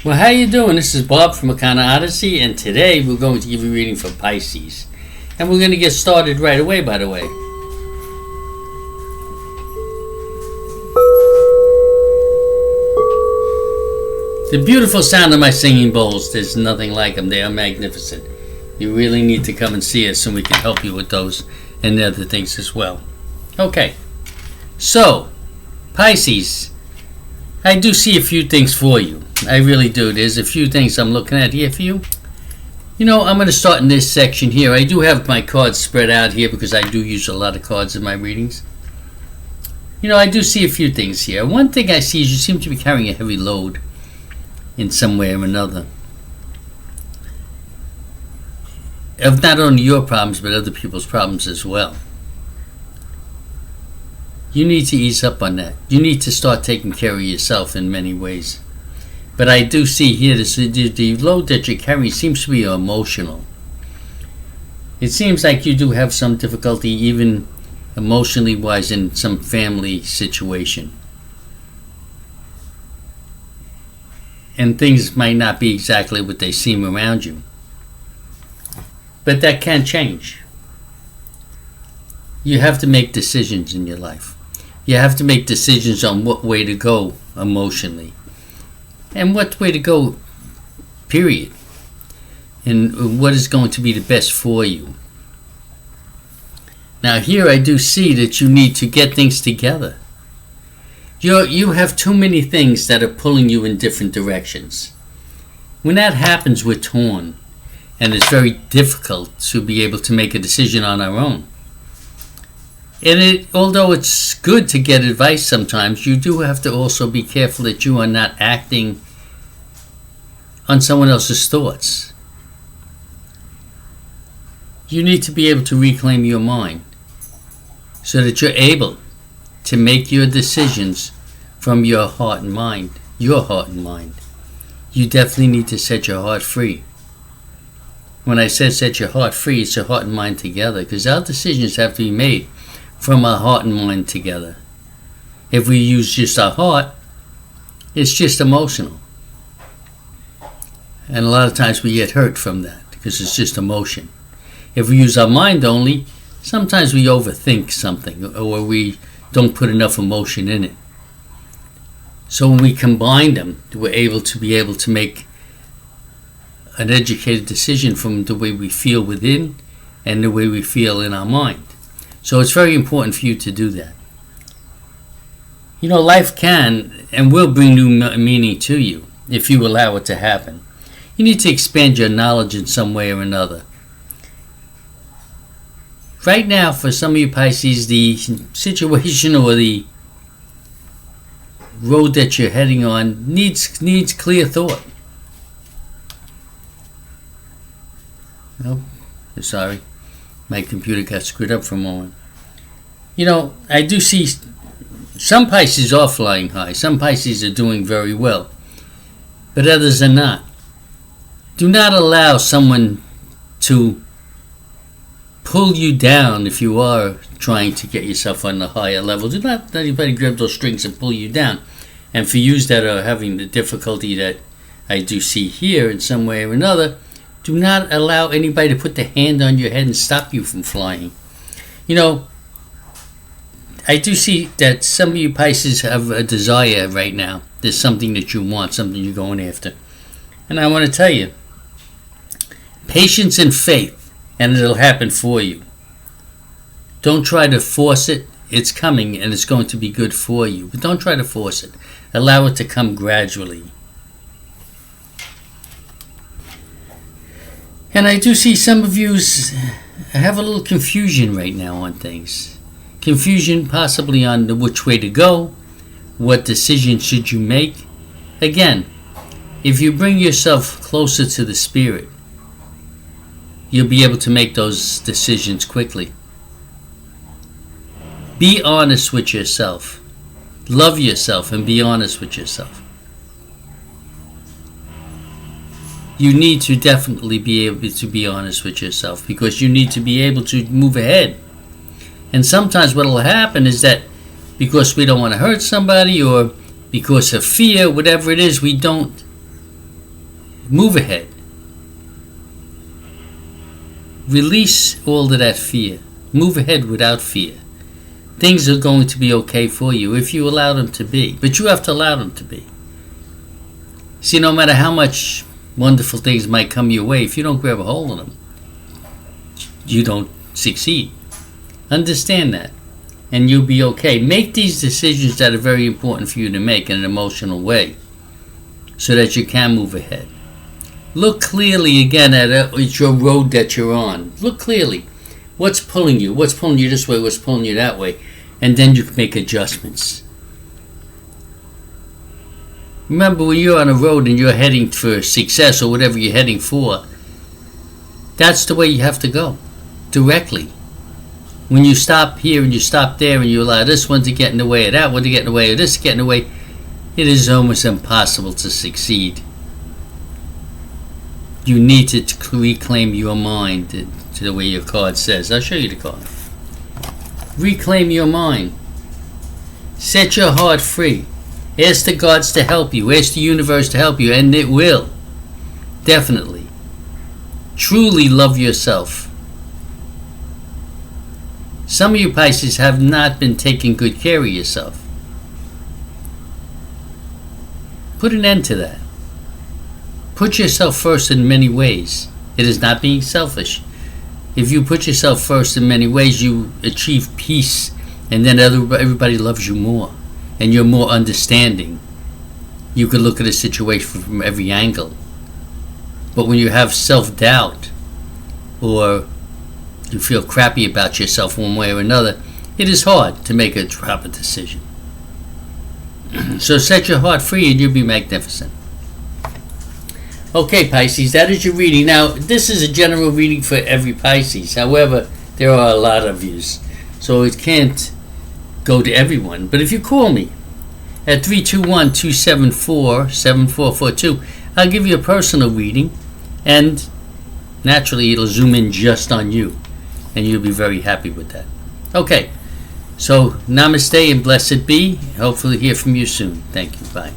Well, how you doing? This is Bob from Akana Odyssey, and today we're going to give you a reading for Pisces. And we're going to get started right away, by the way. The beautiful sound of my singing bowls, there's nothing like them. They are magnificent. You really need to come and see us, and we can help you with those and other things as well. Okay, so, Pisces, I do see a few things for you. I really do. There's a few things I'm looking at here for you. I'm going to start in this section here. I do have my cards spread out here because I do use a lot of cards in my readings. I do see a few things here. One thing I see is you seem to be carrying a heavy load in some way or another. Of not only your problems, but other people's problems as well. You need to ease up on that. You need to start taking care of yourself in many ways. But I do see here the load that you're carrying seems to be emotional. It seems like you do have some difficulty even emotionally wise in some family situation. And things might not be exactly what they seem around you. But that can change. You have to make decisions in your life. You have to make decisions on what way to go emotionally. And what way to go, period. And what is going to be the best for you. Now here I do see that you need to get things together. You have too many things that are pulling you in different directions. When that happens, we're torn. And it's very difficult to be able to make a decision on our own. And although it's good to get advice sometimes, you do have to also be careful that you are not acting on someone else's thoughts. You need to be able to reclaim your mind so that you're able to make your decisions from your heart and mind. Your heart and mind. You definitely need to set your heart free. When I said set your heart free, it's your heart and mind together, because our decisions have to be made from our heart and mind together. If we use just our heart, it's just emotional. And a lot of times we get hurt from that because it's just emotion. If we use our mind only, sometimes we overthink something or we don't put enough emotion in it. So when we combine them, we're able to make an educated decision from the way we feel within and the way we feel in our mind. So it's very important for you to do that. Life can and will bring new meaning to you if you allow it to happen. You need to expand your knowledge in some way or another. Right now, for some of you Pisces, the situation or the road that you're heading on needs clear thought. Oh, sorry. My computer got screwed up for a moment. I do see some Pisces are flying high. Some Pisces are doing very well. But others are not. Do not allow someone to pull you down if you are trying to get yourself on a higher level. Do not let anybody grab those strings and pull you down. And for you that are having the difficulty that I do see here in some way or another, do not allow anybody to put their hand on your head and stop you from flying. I do see that some of you Pisces have a desire right now. There's something that you want, something you're going after. And I want to tell you, patience and faith, and it'll happen for you. Don't try to force it. It's coming and it's going to be good for you. But don't try to force it. Allow it to come gradually. And I do see some of you have a little confusion right now on things. Confusion possibly on which way to go. What decision should you make? Again, if you bring yourself closer to the Spirit, you'll be able to make those decisions quickly. Be honest with yourself. Love yourself and be honest with yourself. You need to definitely be able to be honest with yourself because you need to be able to move ahead. And sometimes what will happen is that because we don't want to hurt somebody or because of fear, whatever it is, we don't Move ahead. Release all of that fear. Move ahead without fear. Things are going to be okay for you if you allow them to be. But you have to allow them to be. See, no matter how much wonderful things might come your way, if you don't grab a hold of them, you don't succeed. Understand that. And you'll be okay. Make these decisions that are very important for you to make in an emotional way so that you can move ahead. Look clearly again at your road that you're on. Look clearly. What's pulling you? What's pulling you this way? What's pulling you that way? And then you can make adjustments. Remember, when you're on a road and you're heading for success or whatever you're heading for, that's the way you have to go. Directly. When you stop here and you stop there and you allow this one to get in the way of that one to get in the way of this to get in the way, it is almost impossible to succeed. You need to reclaim your mind, to the way your card says. I'll show you the card. Reclaim your mind. Set your heart free. Ask the gods to help you. Ask the universe to help you, and it will. Definitely. Truly love yourself. Some of you Pisces have not been taking good care of yourself. Put an end to that. Put yourself first in many ways. It is not being selfish. If you put yourself first in many ways, you achieve peace, and then everybody loves you more, and you're more understanding. You can look at a situation from every angle. But when you have self-doubt, or you feel crappy about yourself one way or another, it is hard to make a proper decision. So set your heart free and you'll be magnificent. Okay, Pisces, that is your reading. Now, this is a general reading for every Pisces. However, there are a lot of yous, so it can't go to everyone. But if you call me at 321-274-7442, I'll give you a personal reading, and naturally it'll zoom in just on you, and you'll be very happy with that. Okay, so namaste and blessed be. Hopefully hear from you soon. Thank you. Bye.